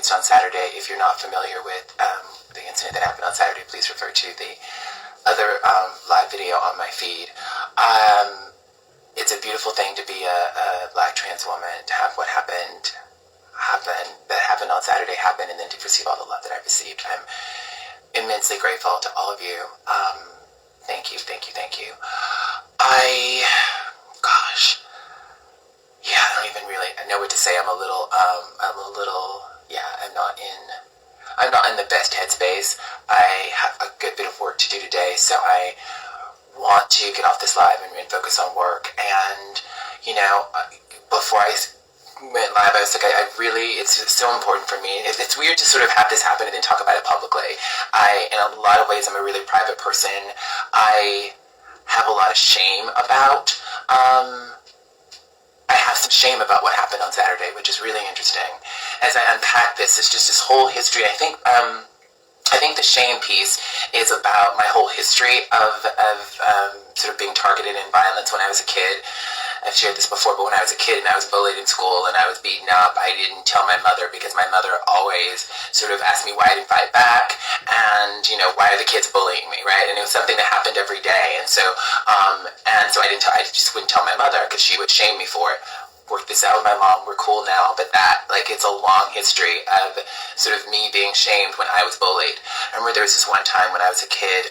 experienced on Saturday. If you're not familiar with the incident that happened on Saturday, please refer to the other live video on my feed. It's a beautiful thing to be a black trans woman, to have what happened on Saturday happen, and then to receive all the love that I received. I'm immensely grateful to all of you. Thank you. I don't even really know what to say. I'm not in the best headspace. I have a good bit of work to do today, so I want to get off this live and focus on work. And, before I went live, I was like, it's so important for me. It's weird to sort of have this happen and then talk about it publicly. In a lot of ways, I'm a really private person. I have a lot of shame about, I have some shame about what happened on Saturday, which is really interesting. As I unpack this, it's just this whole history. I think the shame piece is about my whole history of sort of being targeted in violence when I was a kid. I've shared this before, but when I was a kid and I was bullied in school and I was beaten up, I didn't tell my mother because my mother always sort of asked me why I didn't fight back and, why are the kids bullying me, right? And it was something that happened every day. And so I just wouldn't tell my mother because she would shame me for it. Worked this out with my mom, we're cool now, but it's a long history of sort of me being shamed when I was bullied. I remember there was this one time when I was a kid,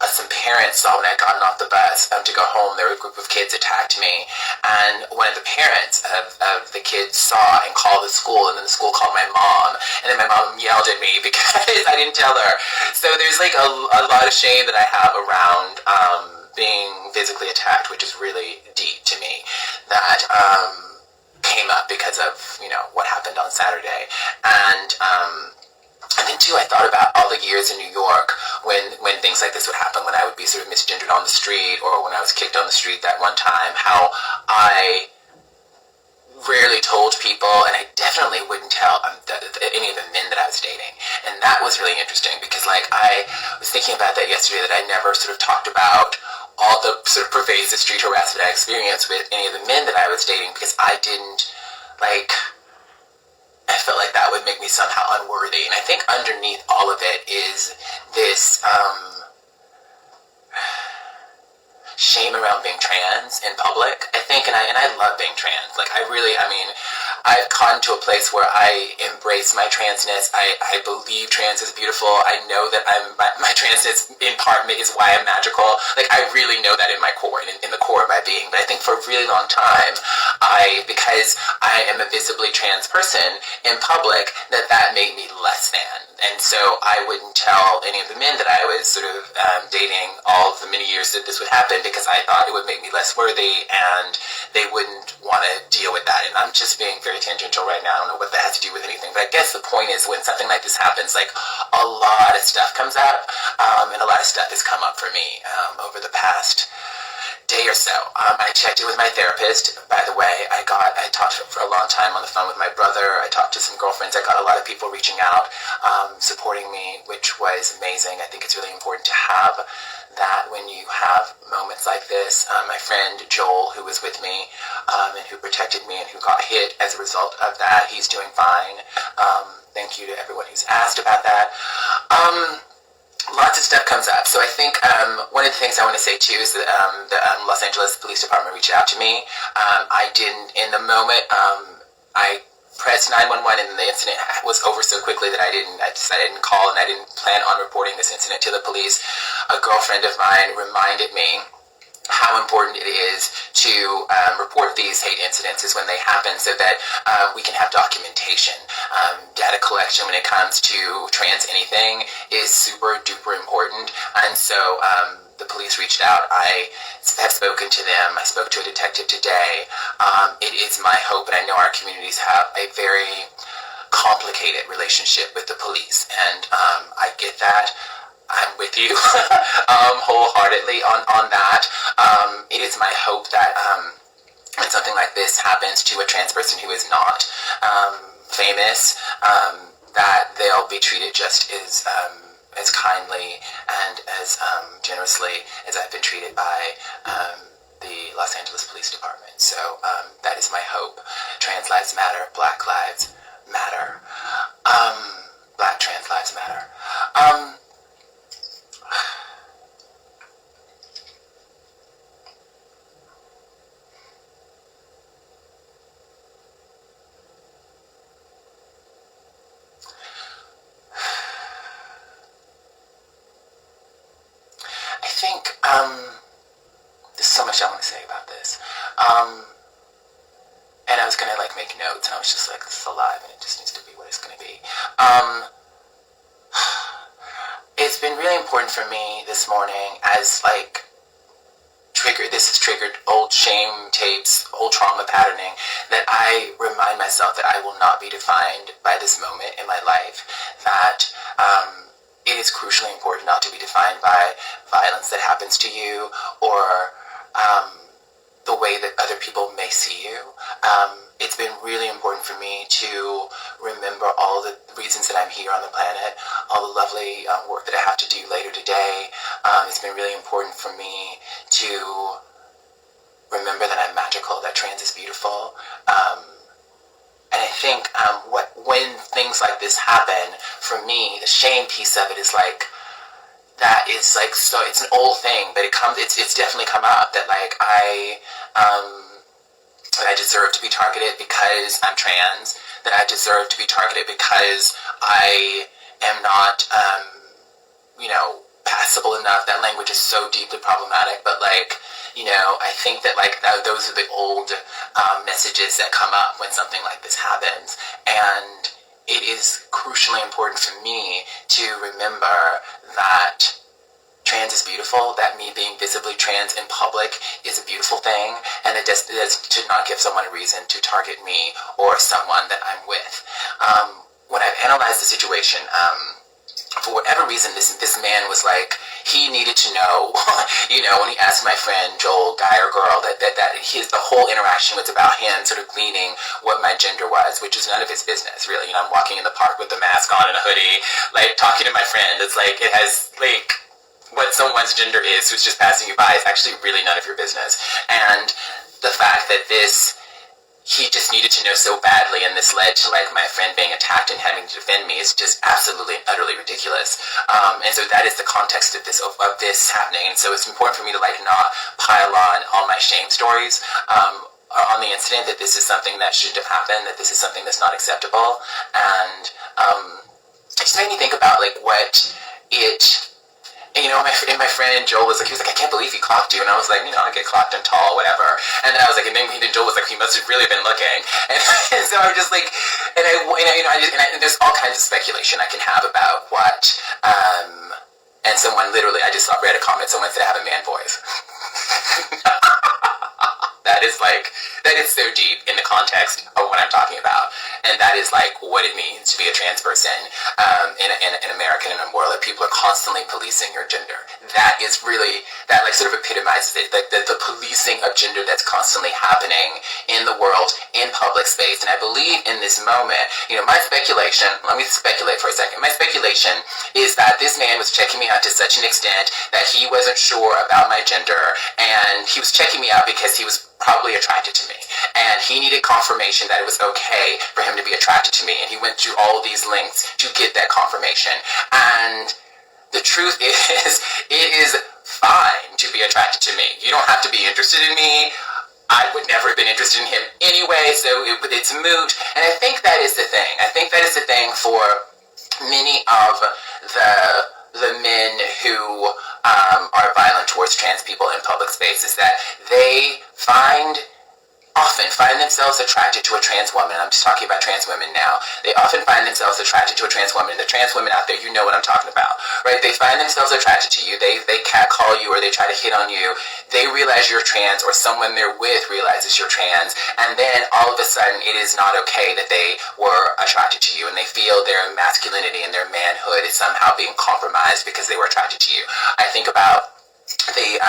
some parents saw when I had gotten off the bus to go home, there were a group of kids attacked me, and one of the parents of the kids saw and called the school, and then the school called my mom, and then my mom yelled at me because I didn't tell her. So there's like a lot of shame that I have around being physically attacked, which is really deep to me, that came up because of, what happened on Saturday. And then too, I thought about all the years in New York when things like this would happen, when I would be sort of misgendered on the street, or when I was kicked on the street that one time, how I rarely told people, and I definitely wouldn't tell any of the men that I was dating. And that was really interesting because, I was thinking about that yesterday, that I never sort of talked about all the sort of pervasive street harassment I experienced with any of the men that I was dating, because I didn't, I felt like that would make me somehow unworthy. And I think underneath all of it is this shame around being trans in public, I think, and I love being trans. I've gotten to a place where I embrace my transness. I believe trans is beautiful. I know that my transness in part is why I'm magical. I really know that in my core, in the core of my being. But I think for a really long time, because I am a visibly trans person in public, that made me less than. And so I wouldn't tell any of the men that I was sort of dating all of the many years that this would happen, because I thought it would make me less worthy and they wouldn't want to deal with that. And I'm just being very tangential right now. I don't know what that has to do with anything. But I guess the point is, when something like this happens, a lot of stuff comes up, and a lot of stuff has come up for me over the past day or so. I checked in with my therapist. By the way, I talked for a long time on the phone with my brother. I talked to some girlfriends. I got a lot of people reaching out, supporting me, which was amazing. I think it's really important to have that when you have moments like this. My friend Joel, who was with me and who protected me and who got hit as a result of that, he's doing fine. Thank you to everyone who's asked about that. Lots of stuff comes up. So I think one of the things I want to say too is that the Los Angeles Police Department reached out to me. I didn't, in the moment, I pressed 911 and the incident was over so quickly that I decided I didn't call, and I didn't plan on reporting this incident to the police. A girlfriend of mine reminded me how important it is to report these hate incidences when they happen, so that we can have documentation. Data collection when it comes to trans anything is super duper important. And so the police reached out. I have spoken to them. I spoke to a detective today. It is my hope, and I know our communities have a very complicated relationship with the police, and I get that. I'm with you wholeheartedly on that. It is my hope that when something like this happens to a trans person who is not famous, that they'll be treated just as kindly and as generously as I've been treated by the Los Angeles Police Department. So that is my hope. Trans lives matter. Black lives matter. And I was gonna like make notes, and I was just like, this is alive, and it just needs to be what it's gonna be. It's been really important for me this morning as like this has triggered old shame tapes, old trauma patterning, that I remind myself that I will not be defined by this moment in my life, that it is crucially important not to be defined by violence that happens to you or the way that other people may see you. It's been really important for me to remember all the reasons that I'm here on the planet, all the lovely work that I have to do later today. It's been really important for me to remember that I'm magical, that trans is beautiful. And I think when things like this happen, for me, the shame piece of it is like, that is like, so it's an old thing, but it's definitely come up that like that I deserve to be targeted because I'm trans, that I deserve to be targeted because I am not, passable enough. That language is so deeply problematic, but like, I think that like those are the old messages that come up when something like this happens. And it is crucially important for me to remember that trans is beautiful, that me being visibly trans in public is a beautiful thing, and that to not give someone a reason to target me or someone that I'm with. When I've analyzed the situation, for whatever reason, this man was like, he needed to know, when he asked my friend Joel, guy or girl, the whole interaction was about him sort of gleaning what my gender was, which is none of his business, really. I'm walking in the park with a mask on and a hoodie, like talking to my friend. It's like, it has like, what someone's gender is who's just passing you by is actually really none of your business. And the fact that he just needed to know so badly, and this led to like my friend being attacked and having to defend me, is just absolutely and utterly ridiculous. And so that is the context of this happening. And so it's important for me to like not pile on all my shame stories on the incident, that this is something that shouldn't have happened, that this is something that's not acceptable. And it just made me think about like what it. And, my friend Joel was like, I can't believe he clocked you. And I was like, I get clocked and tall, whatever. And then I was like, and then Joel was like, he must have really been looking. And so I was just like, and there's all kinds of speculation I can have about what, and someone literally, I just read a comment, someone said I have a man voice. That is so deep in the context of what I'm talking about. And that is like what it means to be a trans person in America, in a world that people are constantly policing your gender. That is really, that like sort of epitomizes it, like the policing of gender that's constantly happening in the world, in public space. And I believe in this moment, my speculation, let me speculate for a second. My speculation is that this man was checking me out to such an extent that he wasn't sure about my gender, and he was checking me out because he was probably attracted to me, and he needed confirmation that it was okay for him to be attracted to me, and he went through all of these lengths to get that confirmation. And the truth is, it is fine to be attracted to me. You don't have to be interested in me. I would never have been interested in him anyway, so it's moot. And I think that is the thing. I think that is the thing for many of the men who are violent towards trans people in public spaces, that they often find themselves attracted to a trans woman. I'm just talking about trans women now. They often find themselves attracted to a trans woman. The trans women out there, you know what I'm talking about, right? They find themselves attracted to you. They catcall you, or they try to hit on you. They realize you're trans, or someone they're with realizes you're trans, and then all of a sudden it is not okay that they were attracted to you, and they feel their masculinity and their manhood is somehow being compromised because they were attracted to you. I think about the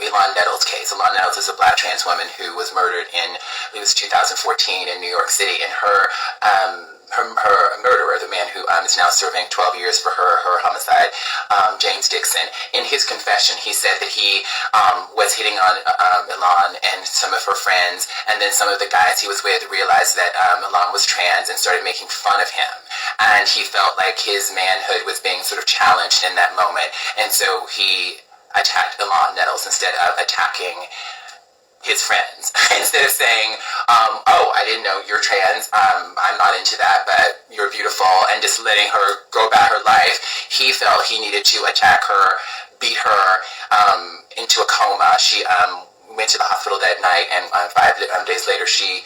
Elon Nettles case. Elon Nettles is a black trans woman who was murdered it was 2014 in New York City, and her murderer, the man who is now serving 12 years for her homicide, James Dixon, in his confession, he said that he was hitting on Elon and some of her friends, and then some of the guys he was with realized that Elon was trans and started making fun of him. And he felt like his manhood was being sort of challenged in that moment, and so he attacked Elon Nettles instead of attacking his friends. Instead of saying, oh, I didn't know you're trans, I'm not into that, but you're beautiful, and just letting her go about her life, he felt he needed to attack her, beat her into a coma. She went to the hospital that night, and 5 days later she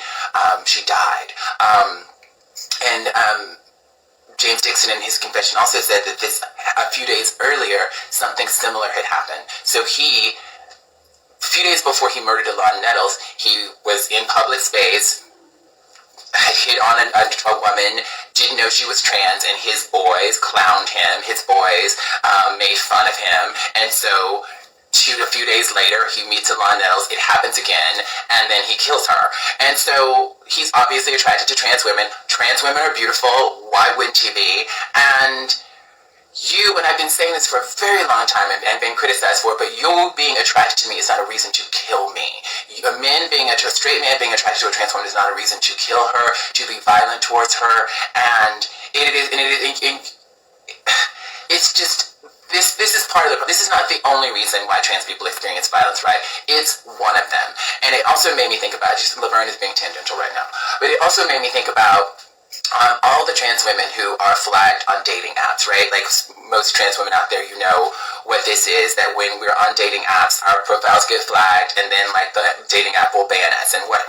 died. And James Dixon in his confession also said that a few days earlier something similar had happened. So a few days before he murdered Alon Nettles, he was in public space, hit on a woman, didn't know she was trans, and his boys clowned him. His boys made fun of him, and so a few days later, he meets Alon Nettles, it happens again, and then he kills her. And so he's obviously attracted to trans women. Trans women are beautiful, why wouldn't he be? And and I've been saying this for a very long time and been criticized for it, but you being attracted to me is not a reason to kill me. A straight man being attracted to a trans woman is not a reason to kill her, to be violent towards her, and it's just, this is part of this is not the only reason why trans people experience violence, right? It's one of them. And it also made me think about, just Laverne is being tangential right now, but it also made me think about all the trans women who are flagged on dating apps, right? Like most trans women out there, you know what this is, that when we're on dating apps, our profiles get flagged, and then like the dating app will ban us. And what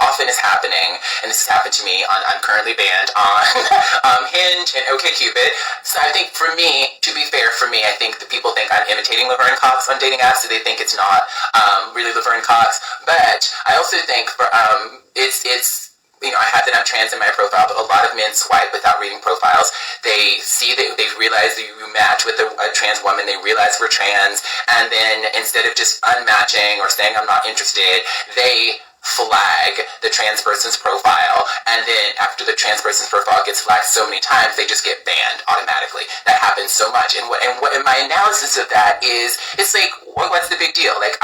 often is happening, and this has happened to me, I'm currently banned on Hinge and OkCupid. So I think for me, to be fair, I think the people think I'm imitating Laverne Cox on dating apps, so they think it's not really Laverne Cox. But I also think it's I have that I'm trans in my profile, but a lot of men swipe without reading profiles. They see that, they realize that you match with a trans woman, they realize we're trans, and then instead of just unmatching or saying I'm not interested, they flag the trans person's profile, and then after the trans person's profile gets flagged so many times, they just get banned automatically. That happens so much. And my analysis of that is, it's like, what's the big deal? Like,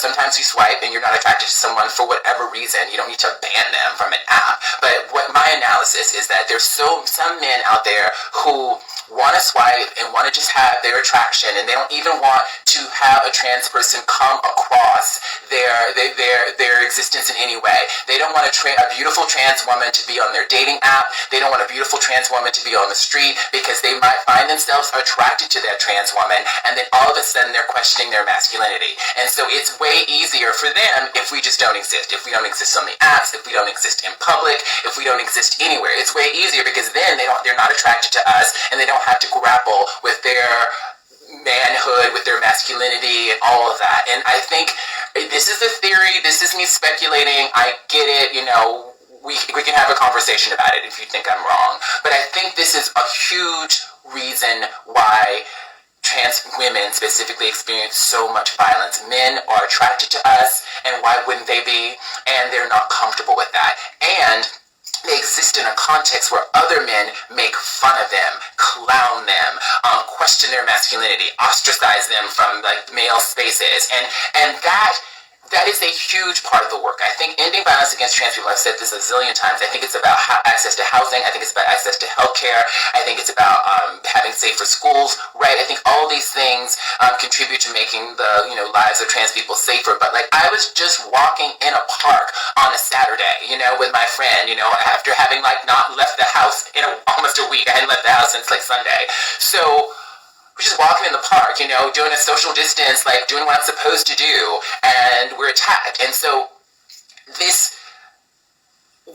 sometimes you swipe and you're not attracted to someone for whatever reason. You don't need to ban them from an app. But what my analysis is that there's some men out there who want to swipe and want to just have their attraction, and they don't even want to have a trans person come across their existence in any way. They don't want a beautiful trans woman to be on their dating app. They don't want a beautiful trans woman to be on the street, because they might find themselves attracted to that trans woman, and then all of a sudden they're questioning their masculinity. And so it's way easier for them if we just don't exist. If we don't exist on the apps, if we don't exist in public, if we don't exist anywhere, it's way easier, because then they're not attracted to us, and they don't have to grapple with their manhood, with their masculinity, and all of that. And I think this is a theory, this is me speculating, I get it, we can have a conversation about it if you think I'm wrong, but I think this is a huge reason why trans women specifically experience so much violence. Men are attracted to us, and why wouldn't they be? And they're not comfortable with that. And they exist in a context where other men make fun of them, clown them, question their masculinity, ostracize them from like male spaces, and that is a huge part of the work. I think ending violence against trans people, I've said this a zillion times, I think it's about access to housing, I think it's about access to healthcare, I think it's about having safer schools, right? I think all these things contribute to making the lives of trans people safer. But like, I was just walking in a park on a Saturday, with my friend, after having like not left the house in almost a week. I hadn't left the house since like Sunday. So we're just walking in the park, doing a social distance, like doing what I'm supposed to do, and we're attacked. And so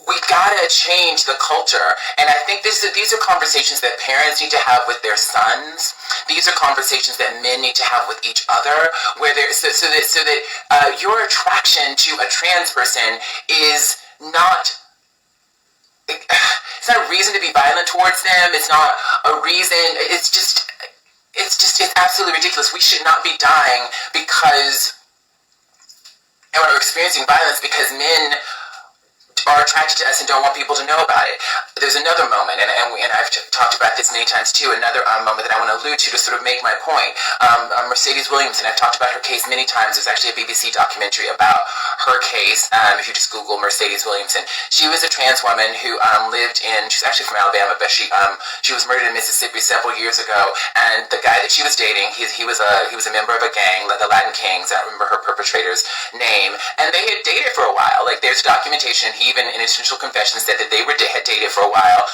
we gotta change the culture. And I think these are conversations that parents need to have with their sons. These are conversations that men need to have with each other, where so that your attraction to a trans person is not, it's not a reason to be violent towards them. It's not a reason. It's absolutely ridiculous. We should not be dying or experiencing violence because men are attracted to us and don't want people to know about it. There's another moment, and I've talked about this many times too, another moment that I want to allude to sort of make my point. Mercedes Williamson, I've talked about her case many times. There's actually a BBC documentary about her case. If you just Google Mercedes Williamson. She was a trans woman who she's actually from Alabama, but she was murdered in Mississippi several years ago, and the guy that she was dating, he was a member of a gang, the Latin Kings. I don't remember her perpetrator's name, and they had dated for a while. Like, there's documentation. He even in his initial confession said that they had dated for a while.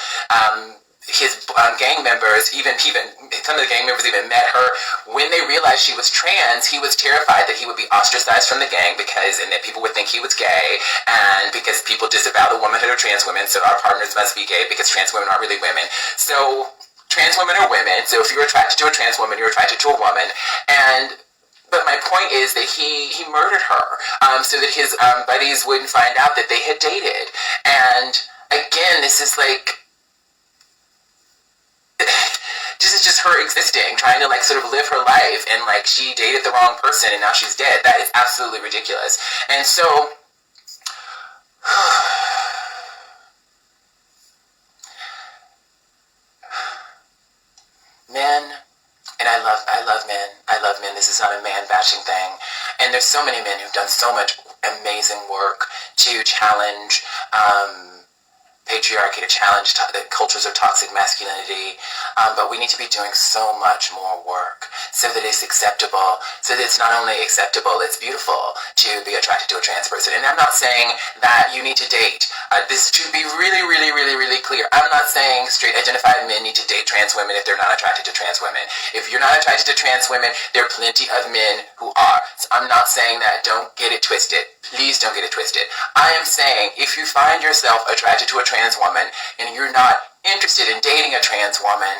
his gang members, even some of the gang members even met her when they realized she was trans. He was terrified that he would be ostracized from the gang and that people would think he was gay, and because people disavow the womanhood of trans women, so our partners must be gay because trans women aren't really women. So trans women are women, so if you're attracted to a trans woman, you're attracted to a woman. But my point is that he murdered her so that his buddies wouldn't find out that they had dated. And again, this is like, this is just her existing, trying to like sort of live her life, and like she dated the wrong person and now she's dead. That is absolutely ridiculous. And so men, and I love men. I love men. This is not a man bashing thing. And there's so many men who've done so much amazing work to challenge patriarchy, to challenge the cultures of toxic masculinity, but we need to be doing so much more work so that it's acceptable, so that it's not only acceptable, it's beautiful to be attracted to a trans person. And I'm not saying that you need to date. This should be really, really, really, really clear. I'm not saying straight identified men need to date trans women if they're not attracted to trans women. If you're not attracted to trans women, there are plenty of men who are. So I'm not saying that. Don't get it twisted. Please don't get it twisted. I am saying if you find yourself attracted to a trans woman and you're not interested in dating a trans woman,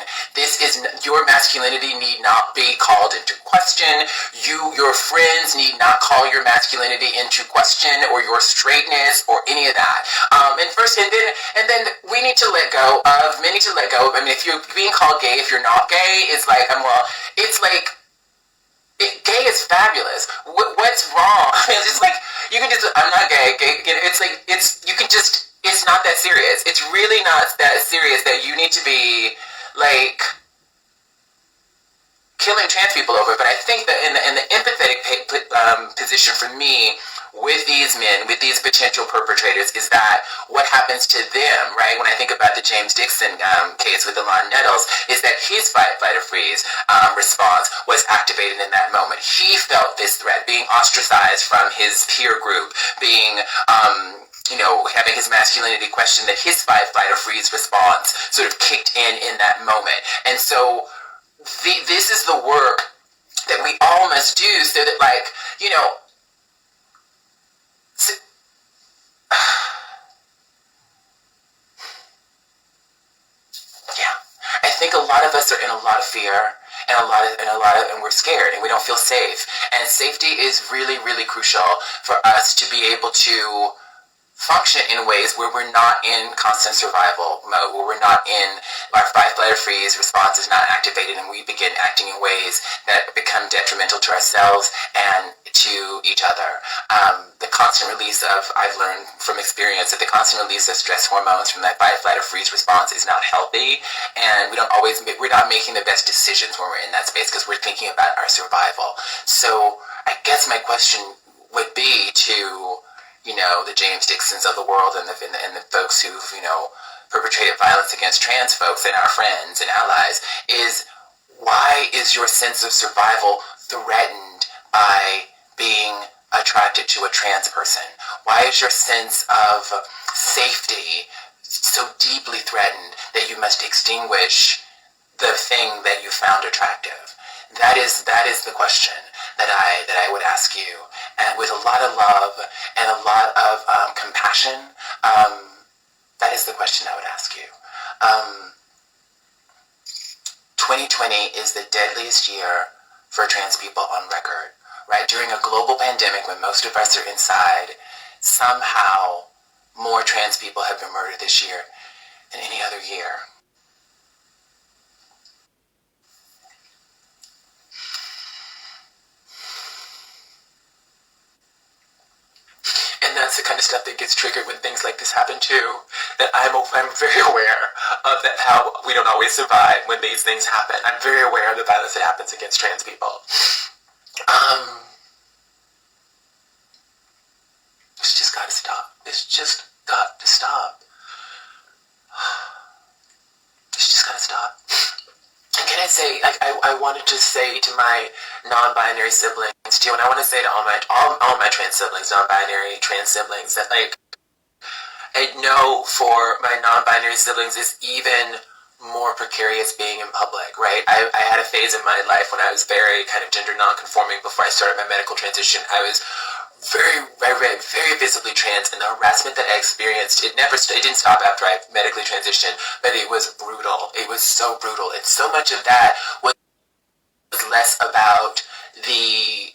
your masculinity need not be called into question. Your friends need not call your masculinity into question, or your straightness, or any of that. And then we need to let go of. Men need to let go of. I mean, if you're being called gay, if you're not gay, it's like gay is fabulous. What's wrong? It's like you can just. I'm not gay. It's not that serious. It's really not that serious that you need to be like killing trans people over. But I think that in the empathetic position for me with these men, with these potential perpetrators, is that what happens to them, right? When I think about the James Dixon case with Alon Nettles, is that his fight, flight, or freeze response was activated in that moment. He felt this threat, being ostracized from his peer group, being having his masculinity questioned, that his fight, flight, or freeze response sort of kicked in that moment. And so this is the work that we all must do so that, like, yeah. I think a lot of us are in a lot of fear, and we're scared, and we don't feel safe. And safety is really, really crucial for us to be able to function in ways where we're not in constant survival mode, where we're not in our fight, flight, or freeze response is not activated, and we begin acting in ways that become detrimental to ourselves and to each other. The constant release of, I've learned from experience, that the constant release of stress hormones from that fight, flight, or freeze response is not healthy, and we're not making the best decisions when we're in that space because we're thinking about our survival. So I guess my question would be to the James Dixons of the world, and the folks who've, perpetrated violence against trans folks and our friends and allies, is why is your sense of survival threatened by being attracted to a trans person? Why is your sense of safety so deeply threatened that you must extinguish the thing that you found attractive? That is the question that I would ask you, and with a lot of love and a lot of compassion. That is the question I would ask you. 2020 is the deadliest year for trans people on record, right? During a global pandemic when most of us are inside, somehow more trans people have been murdered this year than any other year. And that's the kind of stuff that gets triggered when things like this happen too. That I'm very aware of that, how we don't always survive when these things happen. I'm very aware of the violence that happens against trans people. It's just got to stop. It's just got to stop. It's just got to stop. And can I say, like, I wanted to say to my non-binary siblings too, and I want to say to all my trans siblings, non-binary trans siblings, that, like, I know for my non-binary siblings, it's even more precarious being in public, right? I had a phase in my life when I was very kind of gender non-conforming before I started my medical transition. I was very visibly trans, and the harassment that I experienced, it didn't stop after I medically transitioned, but it was brutal. It was so brutal, and so much of that was less about the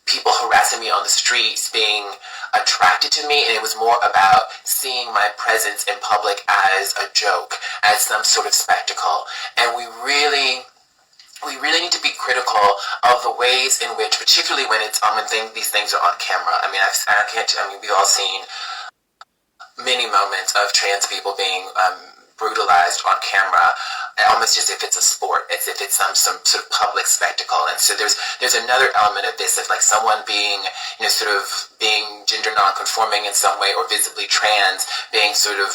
people harassing me on the streets being attracted to me, and it was more about seeing my presence in public as a joke, as some sort of spectacle. And we really need to be critical of the ways in which, particularly when it's when these things are on camera. I mean, we've all seen many moments of trans people being brutalized on camera, almost as if it's a sport, as if it's some sort of public spectacle. And so there's another element of this, of like someone being, sort of being gender non-conforming in some way, or visibly trans, being sort of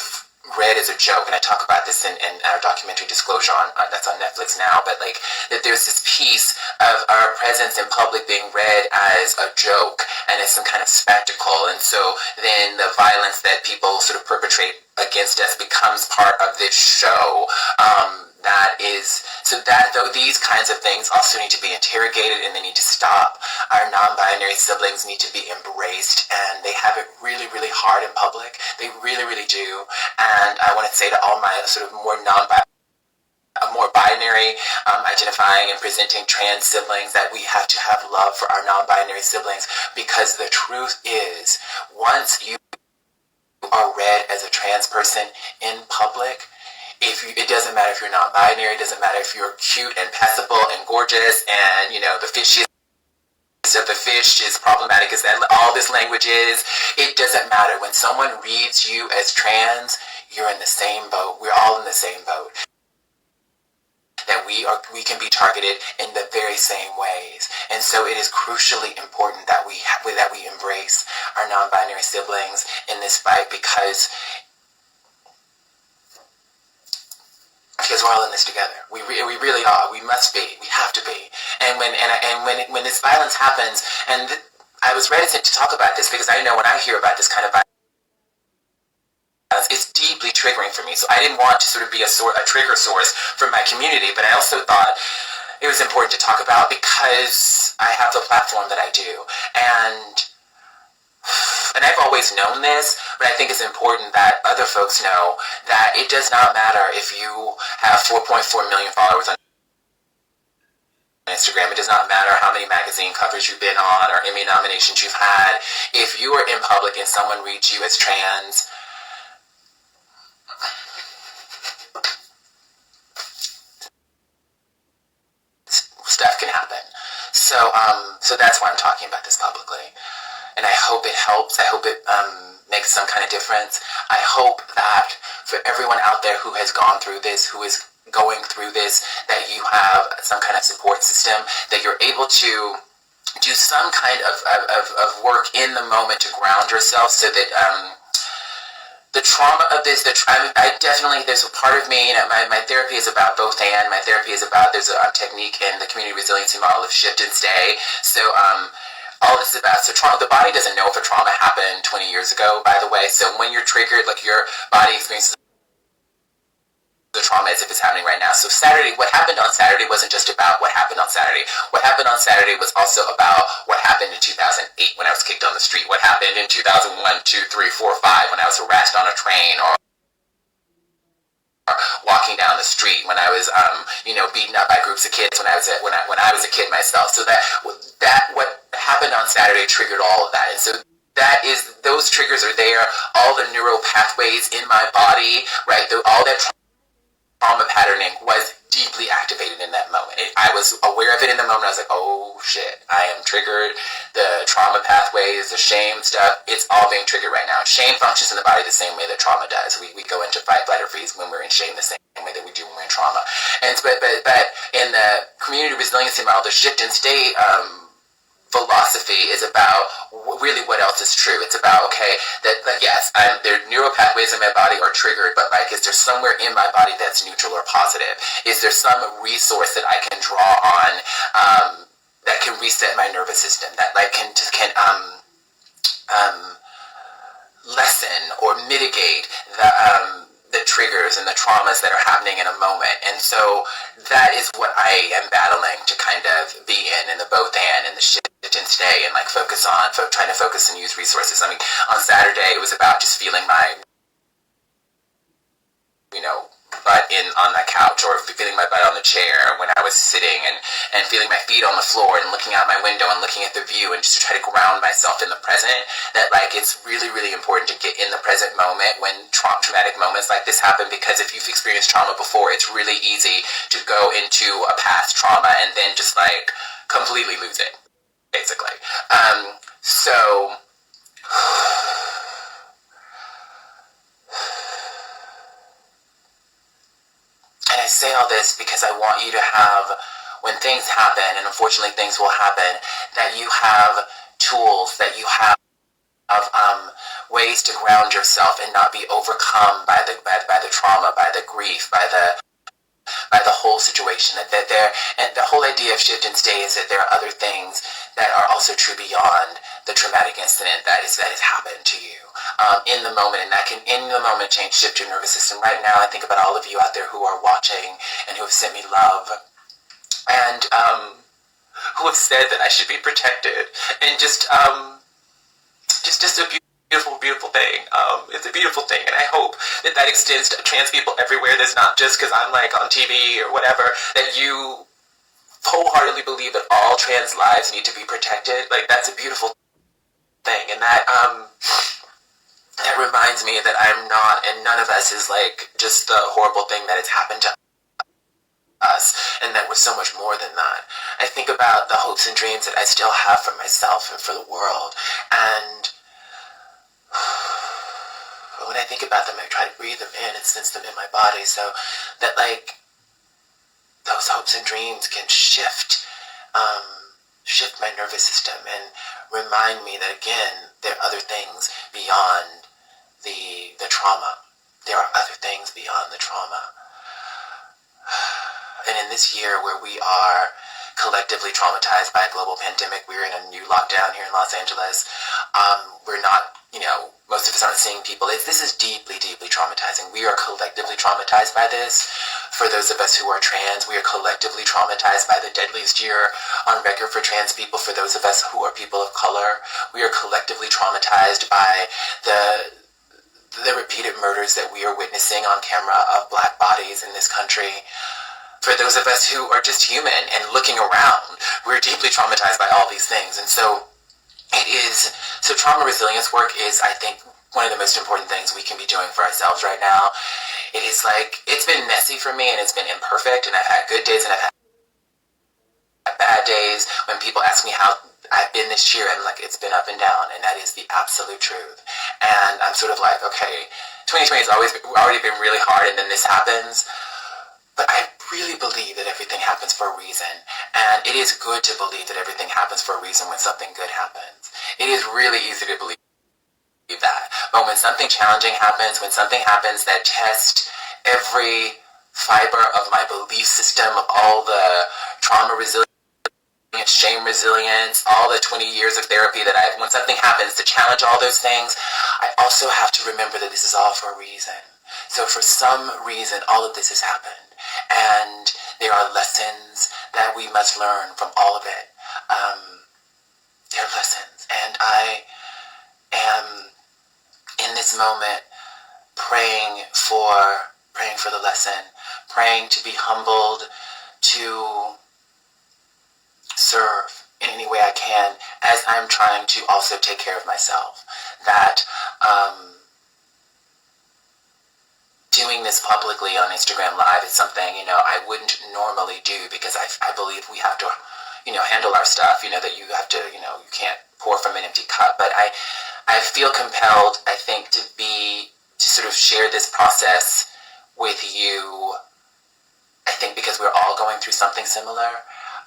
read as a joke. And I talk about this in our documentary Disclosure that's on Netflix now, but like that there's this piece of our presence in public being read as a joke and as some kind of spectacle. And so then the violence that people sort of perpetrate against us becomes part of this show. These kinds of things also need to be interrogated, and they need to stop. Our non-binary siblings need to be embraced, and they have it really, really hard in public. They really, really do. And I want to say to all my sort of more binary identifying and presenting trans siblings that we have to have love for our non-binary siblings, because the truth is, once you are read as a trans person in public, it doesn't matter if you're non-binary, it doesn't matter if you're cute and passable and gorgeous, and the fishiest of the fish, is problematic as that all this language is, it doesn't matter. When someone reads you as trans, you're in the same boat. We're all in the same boat. That we can be targeted in the very same ways. And so it is crucially important that we embrace our non-binary siblings in this fight, because we're all in this together. We really are. We must be. We have to be. And when this violence happens, and I was reticent to talk about this because I know when I hear about this kind of violence, it's deeply triggering for me. So I didn't want to sort of be a trigger source for my community, but I also thought it was important to talk about because I have the platform that I do. And I've always known this, but I think it's important that other folks know that it does not matter if you have 4.4 million followers on Instagram. It does not matter how many magazine covers you've been on or Emmy nominations you've had. If you are in public and someone reads you as trans, stuff can happen. So that's why I'm talking about this publicly. And I hope it helps. I hope it makes some kind of difference. I hope that for everyone out there who has gone through this, who is going through this, that you have some kind of support system, that you're able to do some kind of work in the moment to ground yourself, so that the trauma of this, I definitely, there's a part of me, my therapy is about both and. My therapy is about, there's a technique in the community resiliency model of shift and stay. So, all this is about, so the body doesn't know if a trauma happened 20 years ago, by the way. So when you're triggered, like your body experiences the trauma as if it's happening right now. So what happened on Saturday wasn't just about what happened on Saturday. What happened on Saturday was also about what happened in 2008 when I was kicked on the street. What happened in 2001, 2, 3, 4, 5 when I was harassed on a train, or walking down the street when I was, beaten up by groups of kids when I was a kid myself. So that what happened on Saturday triggered all of that, and so those triggers are there. All the neural pathways in my body, right? All that trauma patterning was deeply activated in that moment. I was aware of it in the moment. I was like, oh shit, I am triggered. The trauma pathways, the shame stuff, it's all being triggered right now. Shame functions in the body the same way that trauma does. We go into fight, flight, or freeze when we're in shame, the same way that we do when we're in trauma. And but in the community resiliency model, the shift and stay philosophy is about really what else is true. It's about, okay, that yes, their neural pathways in my body are triggered, but like, is there somewhere in my body that's neutral or positive? Is there some resource that I can draw on that can reset my nervous system, that like can lessen or mitigate the triggers triggers and the traumas that are happening in a moment. And so that is what I am battling to kind of be in the both and the shift and stay and like focus on, trying to focus and use resources. I mean, on Saturday it was about just feeling my, butt on that couch, or feeling my butt on the chair when I was sitting, and feeling my feet on the floor and looking out my window and looking at the view, and just to try to ground myself in the present. That like it's really, really important to get in the present moment when traumatic moments like this happen, because if you've experienced trauma before, it's really easy to go into a past trauma and then just like completely lose it, basically. So and I say all this because I want you to have, when things happen, and unfortunately things will happen, that you have tools, that you have ways to ground yourself and not be overcome by the trauma, by the grief, by the whole situation. That there, and the whole idea of shift and stay is that there are other things that are also true beyond the traumatic incident that has happened to you in the moment, and that can in the moment shift your nervous system. Right now, I think about all of you out there who are watching and who have sent me love, and who have said that I should be protected, and just a beautiful thing. It's a beautiful thing, and I hope that extends to trans people everywhere. That's not just because I'm like on TV or whatever, that you wholeheartedly believe that all trans lives need to be protected. Like, that's a beautiful thing, and that reminds me that I'm not, and none of us is like just the horrible thing that has happened to us, and that we're so much more than that. I think about the hopes and dreams that I still have for myself and for the world, and when I think about them, I try to breathe them in and sense them in my body, so that like those hopes and dreams can shift my nervous system and remind me that, again, there are other things beyond the trauma. There are other things beyond the trauma. And in this year where we are collectively traumatized by a global pandemic, we're in a new lockdown here in Los Angeles. We're not, most of us aren't seeing people. This is deeply, deeply traumatizing. We are collectively traumatized by this. For those of us who are trans, we are collectively traumatized by the deadliest year on record for trans people. For those of us who are people of color, we are collectively traumatized by the repeated murders that we are witnessing on camera of Black bodies in this country. For those of us who are just human and looking around, we're deeply traumatized by all these things. And so trauma resilience work is, I think, one of the most important things we can be doing for ourselves right now. It is like, it's been messy for me and it's been imperfect, and I've had good days and I've had bad days. When people ask me how I've been this year, I'm like, it's been up and down, and that is the absolute truth. And I'm sort of like, okay, 2020 has already been really hard, and then this happens. But I really believe that everything happens for a reason. And it is good to believe that everything happens for a reason when something good happens. It is really easy to believe that. But when something challenging happens, when something happens that tests every fiber of my belief system, of all the trauma resilience, shame resilience, all the 20 years of therapy when something happens to challenge all those things, I also have to remember that this is all for a reason. So for some reason, all of this has happened. And there are lessons that we must learn from all of it. There are lessons. And I am, in this moment, praying for the lesson, praying to be humbled, to serve in any way I can, as I'm trying to also take care of myself. That doing this publicly on Instagram Live is something, I wouldn't normally do, because I believe we have to, handle our stuff, that you have to, you can't pour from an empty cup. But I feel compelled, I think, to sort of share this process with you. I think because we're all going through something similar.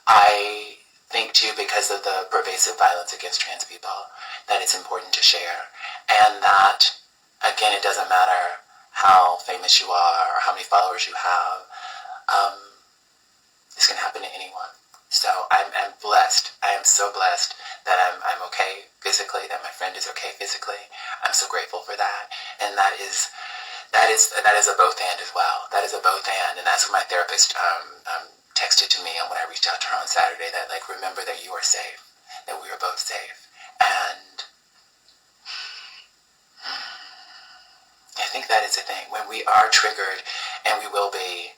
I think too, because of the pervasive violence against trans people, that it's important to share. And that, again, it doesn't matter how famous you are or how many followers you have. This can happen to anyone. So I'm blessed. I am so blessed that I'm okay physically, that my friend is okay physically. I'm so grateful for that. And that is That is a both and as well. That is a both and that's what my therapist texted to me when I reached out to her on Saturday. That like, remember that you are safe, that we are both safe, and I think that is the thing. When we are triggered, and we will be,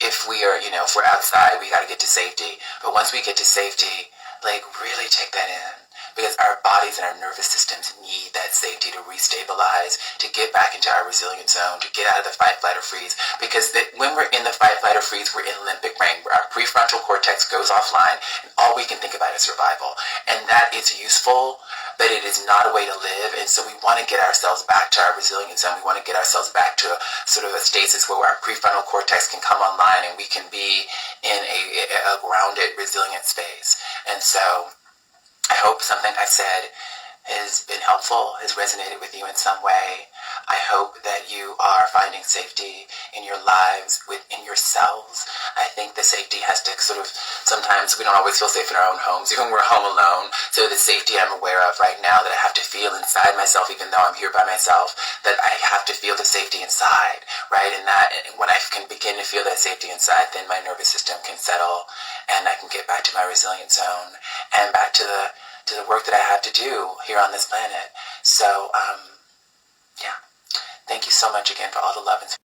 if we are, if we're outside, we got to get to safety. But once we get to safety, like really take that in. Because our bodies and our nervous systems need that safety to restabilize, to get back into our resilient zone, to get out of the fight, flight, or freeze. Because when we're in the fight, flight, or freeze, we're in limbic brain, where our prefrontal cortex goes offline, and all we can think about is survival. And that is useful, but it is not a way to live. And so we want to get ourselves back to our resilient zone. We want to get ourselves back to sort of a stasis where our prefrontal cortex can come online and we can be in a grounded, resilient space. And so I hope something I've said has been helpful, has resonated with you in some way. I hope that you are finding safety in your lives, within yourselves. I think the safety has to sort of, sometimes we don't always feel safe in our own homes, even when we're home alone. So the safety I'm aware of right now that I have to feel inside myself, even though I'm here by myself, that I have to feel the safety inside, right? And that when I can begin to feel that safety inside, then my nervous system can settle and I can get back to my resilient zone and back to the work that I have to do here on this planet. So, yeah. Thank you so much again for all the love and